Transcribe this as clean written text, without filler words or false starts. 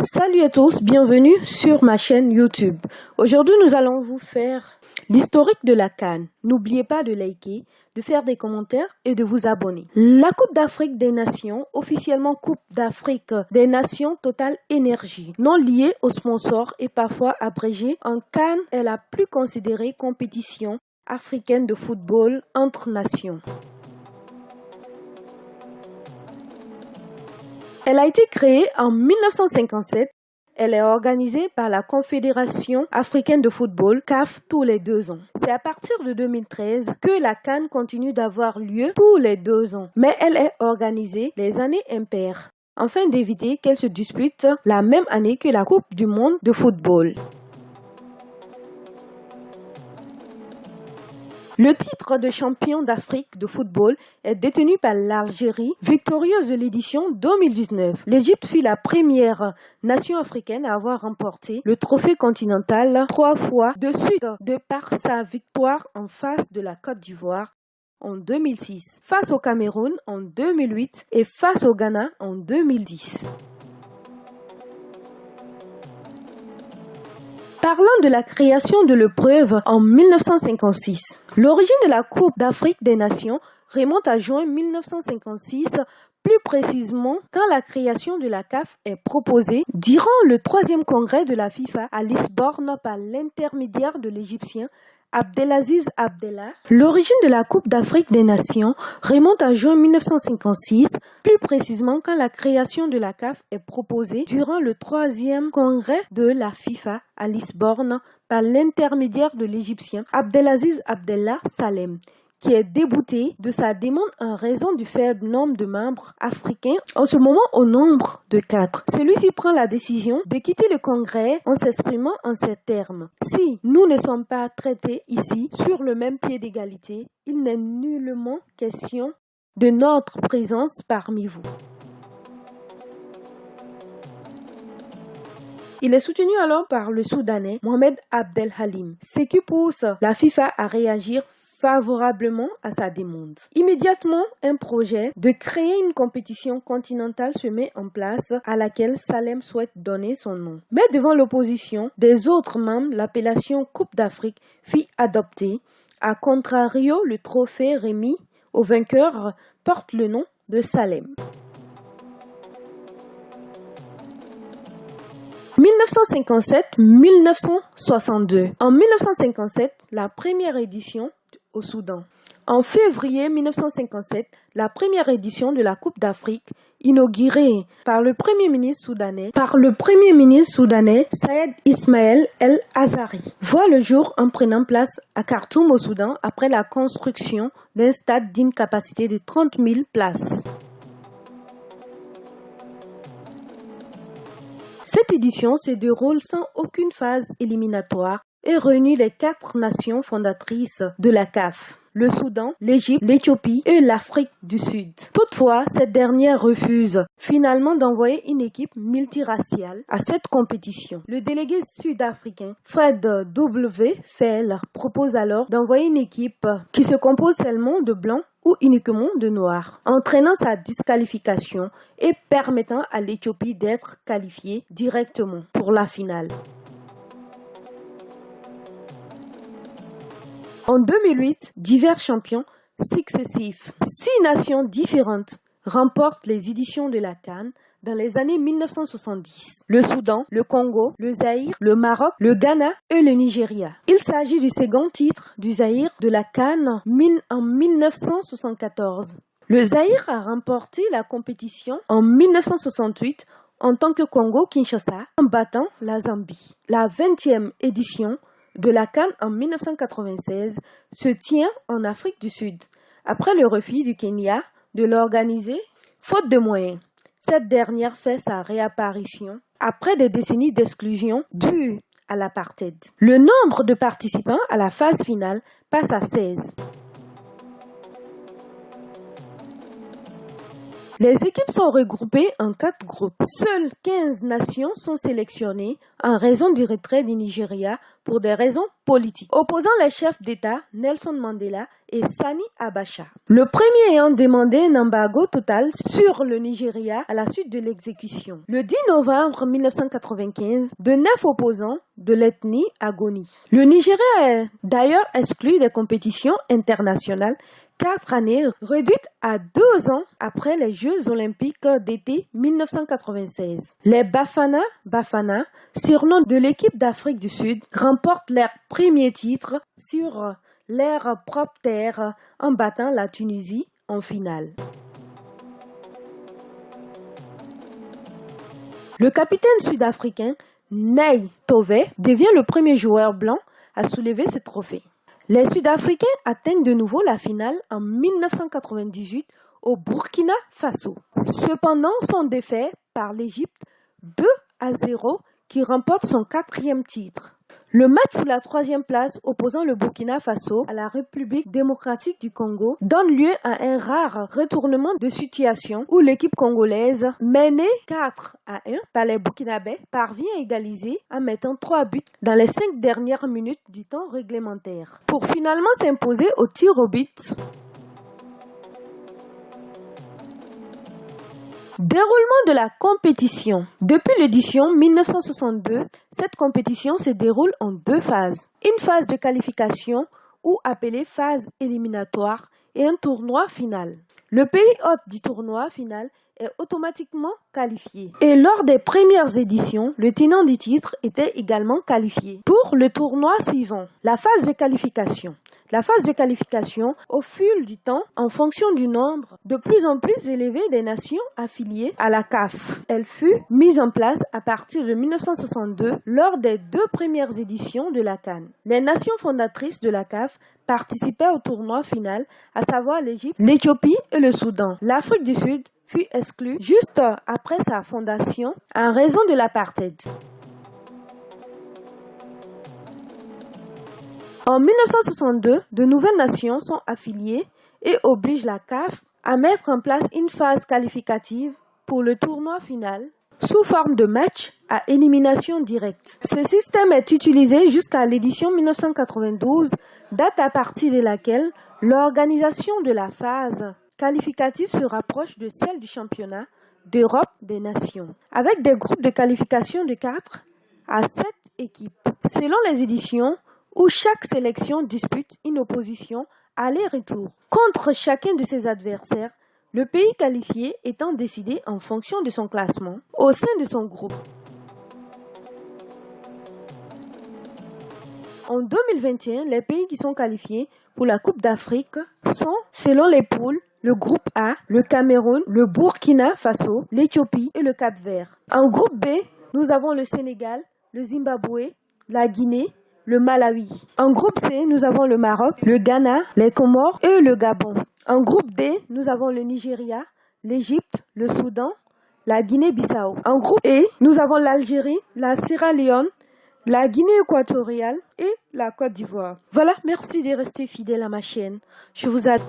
Salut à tous, bienvenue sur ma chaîne YouTube. Aujourd'hui, nous allons vous faire l'historique de la CAN. N'oubliez pas de liker, de faire des commentaires et de vous abonner. La Coupe d'Afrique des Nations, officiellement Coupe d'Afrique des Nations Total Énergie, non liée au sponsor et parfois abrégée en CAN, est la plus considérée compétition africaine de football entre nations. Elle a été créée en 1957. Elle est organisée par la Confédération africaine de football, CAF, tous les 2 ans. C'est à partir de 2013 que la CAN continue d'avoir lieu tous les 2 ans. Mais elle est organisée les années impaires, afin d'éviter qu'elle se dispute la même année que la Coupe du monde de football. Le titre de champion d'Afrique de football est détenu par l'Algérie, victorieuse de l'édition 2019. L'Égypte fut la première nation africaine à avoir remporté le trophée continental 3 fois de suite de par sa victoire en face de la Côte d'Ivoire en 2006, face au Cameroun en 2008 et face au Ghana en 2010. Parlant de la création de l'épreuve en 1956, l'origine de la Coupe d'Afrique des Nations remonte à juin 1956, plus précisément quand la création de la CAF est proposée durant le 3e congrès de la FIFA à Lisbonne par l'intermédiaire de l'Égyptien Abdelaziz Abdellah. L'origine de la Coupe d'Afrique des Nations remonte à juin 1956, plus précisément quand la création de la CAF est proposée durant le 3e congrès de la FIFA à Lisbonne par l'intermédiaire de l'Égyptien Abdelaziz Abdellah Salem, qui est débouté de sa demande en raison du faible nombre de membres africains, en ce moment au nombre de 4. Celui-ci prend la décision de quitter le Congrès en s'exprimant en ces termes. Si nous ne sommes pas traités ici sur le même pied d'égalité, il n'est nullement question de notre présence parmi vous. Il est soutenu alors par le Soudanais Mohamed Abdel Halim, ce qui pousse la FIFA à réagir favorablement à sa demande. Immédiatement, un projet de créer une compétition continentale se met en place à laquelle Salem souhaite donner son nom. Mais devant l'opposition des autres membres, l'appellation Coupe d'Afrique fut adoptée. A contrario, le trophée remis au vainqueur porte le nom de Salem. 1957-1962. En 1957, la première édition au Soudan. En février 1957, la première édition de la Coupe d'Afrique, inaugurée par le Premier ministre soudanais Sayed Ismaël El Azari, voit le jour en prenant place à Khartoum au Soudan après la construction d'un stade d'une capacité de 30 000 places. Cette édition se déroule sans aucune phase éliminatoire et réunit les 4 nations fondatrices de la CAF, le Soudan, l'Égypte, l'Éthiopie et l'Afrique du Sud. Toutefois, cette dernière refuse finalement d'envoyer une équipe multiraciale à cette compétition. Le délégué sud-africain Fred W. Fell propose alors d'envoyer une équipe qui se compose seulement de blancs ou uniquement de noirs, entraînant sa disqualification et permettant à l'Éthiopie d'être qualifiée directement pour la finale. En 2008, divers champions successifs, 6 nations différentes remportent les éditions de la CAN dans les années 1970. Le Soudan, le Congo, le Zaïre, le Maroc, le Ghana et le Nigeria. Il s'agit du second titre du Zaïre de la CAN en 1974. Le Zaïre a remporté la compétition en 1968 en tant que Congo-Kinshasa en battant la Zambie. La 20e édition de la CAN en 1996 se tient en Afrique du Sud, après le refus du Kenya de l'organiser, faute de moyens. Cette dernière fait sa réapparition après des décennies d'exclusion dues à l'apartheid. Le nombre de participants à la phase finale passe à 16. Les équipes sont regroupées en 4 groupes. Seules 15 nations sont sélectionnées en raison du retrait du Nigeria pour des raisons politiques, opposant les chefs d'État Nelson Mandela et Sani Abacha. Le premier ayant demandé un embargo total sur le Nigeria à la suite de l'exécution. Le 10 novembre 1995, de 9 opposants de l'ethnie Agoni. Le Nigeria est d'ailleurs exclu des compétitions internationales 4 années, réduite à 2 ans après les Jeux olympiques d'été 1996. Les Bafana, surnom de l'équipe d'Afrique du Sud, remportent leur premier titre sur leur propre terre en battant la Tunisie en finale. Le capitaine sud-africain Ney Tove devient le premier joueur blanc à soulever ce trophée. Les Sud-Africains atteignent de nouveau la finale en 1998 au Burkina Faso. Cependant, sont défaits par l'Égypte 2-0 qui remporte son 4e titre. Le match pour la 3e place opposant le Burkina Faso à la République démocratique du Congo donne lieu à un rare retournement de situation où l'équipe congolaise, menée 4-1 par les Burkinabés, parvient à égaliser en mettant 3 buts dans les 5 dernières minutes du temps réglementaire, pour finalement s'imposer au tir au but. Déroulement de la compétition. Depuis l'édition 1962, cette compétition se déroule en 2 phases. Une phase de qualification, ou appelée phase éliminatoire, et un tournoi final. Le pays hôte du tournoi final est automatiquement qualifié. Et lors des premières éditions, le tenant du titre était également qualifié. Pour le tournoi suivant, la phase de qualification. La phase de qualification, au fil du temps, en fonction du nombre de plus en plus élevé des nations affiliées à la CAF. Elle fut mise en place à partir de 1962 lors des 2 premières éditions de la CAN. Les nations fondatrices de la CAF participaient au tournoi final, à savoir l'Égypte, l'Éthiopie et le Soudan. L'Afrique du Sud fut exclue juste après sa fondation en raison de l'apartheid. En 1962, de nouvelles nations sont affiliées et obligent la CAF à mettre en place une phase qualificative pour le tournoi final sous forme de match à élimination directe. Ce système est utilisé jusqu'à l'édition 1992, date à partir de laquelle l'organisation de la phase qualificative se rapproche de celle du championnat d'Europe des nations, avec des groupes de qualification de 4 à 7 équipes, selon les éditions, où chaque sélection dispute une opposition aller-retour contre chacun de ses adversaires, le pays qualifié étant décidé en fonction de son classement au sein de son groupe. En 2021, les pays qui sont qualifiés pour la Coupe d'Afrique sont, selon les poules, le groupe A, le Cameroun, le Burkina Faso, l'Éthiopie et le Cap-Vert. En groupe B, nous avons le Sénégal, le Zimbabwe, la Guinée, le Malawi. En groupe C, nous avons le Maroc, le Ghana, les Comores et le Gabon. En groupe D, nous avons le Nigeria, l'Égypte, le Soudan, la Guinée-Bissau. En groupe E, nous avons l'Algérie, la Sierra Leone, la Guinée équatoriale et la Côte d'Ivoire. Voilà, merci de rester fidèle à ma chaîne. Je vous adore.